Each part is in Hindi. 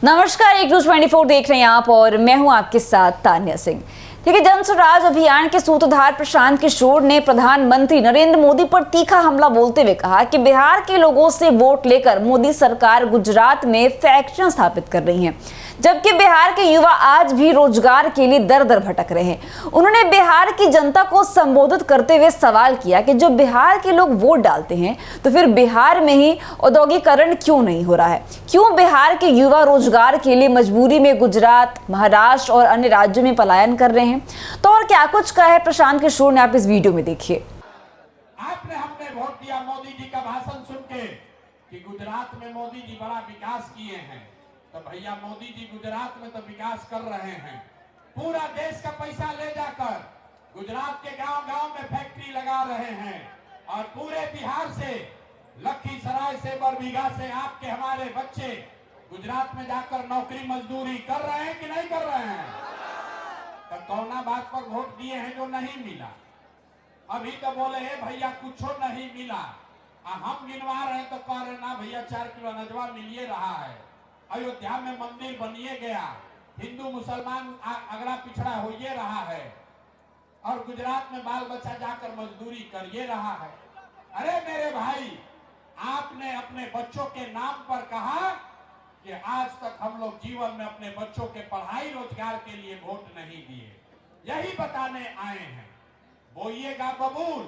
नमस्कार, एक न्यूज़ 24 देख रहे हैं आप और मैं हूं आपके साथ तान्या सिंह। देखिए, जन स्वराज अभियान के सूत्रधार प्रशांत किशोर ने प्रधानमंत्री नरेंद्र मोदी पर तीखा हमला बोलते हुए कहा कि बिहार के लोगों से वोट लेकर मोदी सरकार गुजरात में फैक्शन स्थापित कर रही है, जबकि बिहार के युवा आज भी रोजगार के लिए दर दर भटक रहे हैं। उन्होंने बिहार की जनता को संबोधित करते हुए सवाल किया कि जब बिहार के लोग वोट डालते हैं तो फिर बिहार में ही औद्योगिकरण क्यों नहीं हो रहा है, क्यों बिहार के युवा रोजगार के लिए मजबूरी में गुजरात, महाराष्ट्र और अन्य राज्यों में पलायन कर रहे हैं। तो और क्या कुछ कहा है प्रशांत किशोर ने, आप इस वीडियो में देखिए। आपने हमने वोट दिया मोदी जी का भाषण सुन के कि गुजरात में मोदी जी बड़ा विकास किए हैं, तो भैया मोदी जी गुजरात में तो विकास कर रहे हैं। पूरा देश का पैसा ले जाकर गुजरात के गांव-गांव में फैक्ट्री लगा रहे हैं और पूरे बिहार से, लखीसराय से, बरबीघा से आपके हमारे बच्चे गुजरात में जाकर नौकरी मजदूरी कर रहे हैं कि नहीं कर रहे हैं? तो कौना बात पर वोट दिए हैं जो नहीं मिला? अभी तो बोले है भैया कुछ नहीं मिला, हम गिनवा रहे तो कह रहे ना भैया 4 किलो अनजवा मिलिए रहा है, अयोध्या में मंदिर बनिए गया, हिंदू मुसलमान अगड़ा पिछड़ा होइए रहा है और गुजरात में बाल बच्चा जाकर मजदूरी करिए रहा है। अरे मेरे भाई, आपने अपने बच्चों के नाम पर कहा कि आज तक हम लोग जीवन में अपने बच्चों के पढ़ाई रोजगार के लिए वोट नहीं दिए, यही बताने आए हैं। बोइएगा बबूल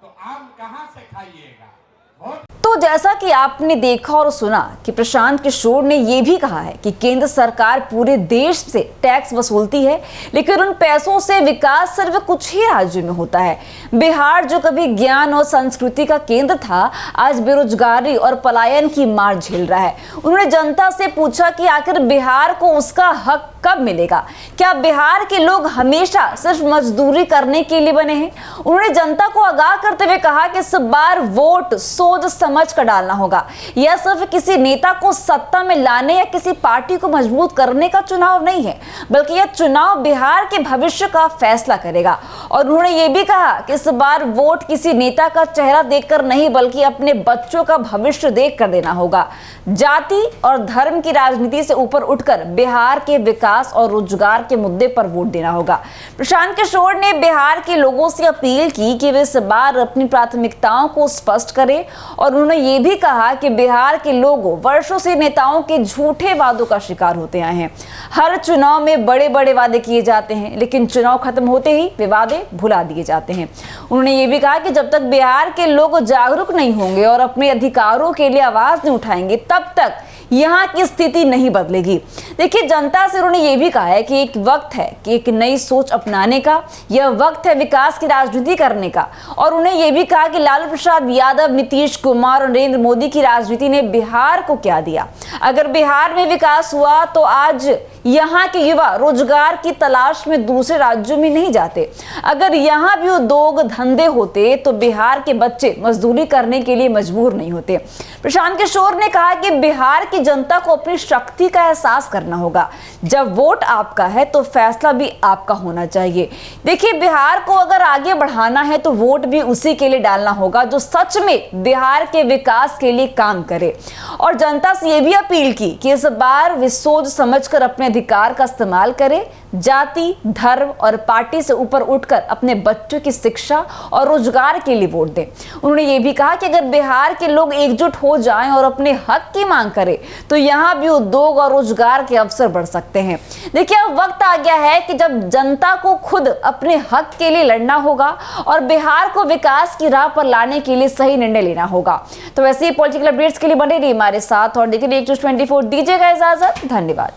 तो आम कहां से खाइएगा? वोट। तो जैसा कि आपने देखा और सुना कि प्रशांत किशोर ने यह भी कहा है कि केंद्र सरकार पूरे देश से टैक्स वसूलती है, लेकिन उन पैसों से विकास सिर्फ कुछ ही राज्यों में होता है। बिहार जो कभी ज्ञान और संस्कृति का केंद्र था, आज बेरोजगारी और पलायन की मार झेल रहा है। उन्होंने जनता से पूछा कि आखिर बिहार को उसका हक कब मिलेगा? क्या बिहार के लोग हमेशा सिर्फ मजदूरी करने के लिए बने हैं? उन्होंने जनता को आगाह करते हुए कहा कि इस बार वोट सोच समझ कर डालना होगा। यह सिर्फ किसी नेता को सत्ता में लाने या किसी पार्टी को मजबूत करने का चुनाव नहीं है, बल्कि यह चुनाव बिहार के भविष्य का फैसला करेगा। और उन्होंने यह भी कहा कि इस बार वोट किसी नेता का चेहरा देखकर नहीं, बल्कि अपने बच्चों का भविष्य देखकर देना होगा। जाति और धर्म की राजनीति से ऊपर उठकर बिहार के विकास और रोजगार के मुद्दे पर वोट देना होगा। प्रशांत किशोर ने बिहार के लोगों से अपील की कि वे इस बार अपनी प्राथमिकताओं को स्पष्ट करें और उन्होंने ये भी कहा कि बिहार के लोग वर्षों से नेताओं के झूठे वादों का शिकार होते आए हैं। हर चुनाव में बड़े बड़े वादे किए जाते हैं, लेकिन चुनाव खत्म होते ही वे वादे भुला दिए जाते हैं। उन्होंने ये भी कहा कि जब तक बिहार के लोग जागरूक नहीं होंगे और अपने अधिकारों के लिए आवाज नहीं उठाएंगे, तब तक यहाँ की स्थिति नहीं बदलेगी। देखिए, जनता से उन्होंने ये भी कहा है कि एक वक्त है कि एक नई सोच अपनाने का, यह वक्त है विकास की राजनीति करने का। और उन्हें यह भी कहा कि लालू प्रसाद यादव, नीतीश कुमार और नरेंद्र मोदी की राजनीति ने बिहार को क्या दिया? अगर बिहार में विकास हुआ तो आज यहाँ के युवा रोजगार की तलाश में दूसरे राज्यों में नहीं जाते। अगर यहाँ भी उद्योग धंधे होते तो बिहार के बच्चे मजदूरी करने के लिए मजबूर नहीं होते। प्रशांत किशोर ने कहा कि बिहार की जनता को अपनी शक्ति का एहसास करना होगा। जब वोट आपका है तो फैसला भी आपका होना चाहिए। देखिए, बिहार को अगर आगे बढ़ाना है तो वोट भी उसी के लिए डालना होगा जो सच में बिहार के विकास के लिए काम करे। और जनता से यह भी अपील की कि इस बार वे सोच समझकर अपने अधिकार का इस्तेमाल करें। जाति, धर्म और पार्टी से ऊपर उठकर अपने बच्चों की शिक्षा और रोजगार के लिए वोट दें। उन्होंने ये भी कहा कि अगर बिहार के लोग एकजुट हो जाएं और अपने हक की मांग करें तो यहाँ भी उद्योग और रोजगार के अवसर बढ़ सकते हैं। देखिए, अब वक्त आ गया है कि जब जनता को खुद अपने हक के लिए लड़ना होगा और बिहार को विकास की राह पर लाने के लिए सही निर्णय लेना होगा। तो वैसे ही पॉलिटिकल अपडेट्स के लिए बने रहिए हमारे साथ और देखिए एक न्यूज़ 24। दीजिएगा इजाजत, धन्यवाद।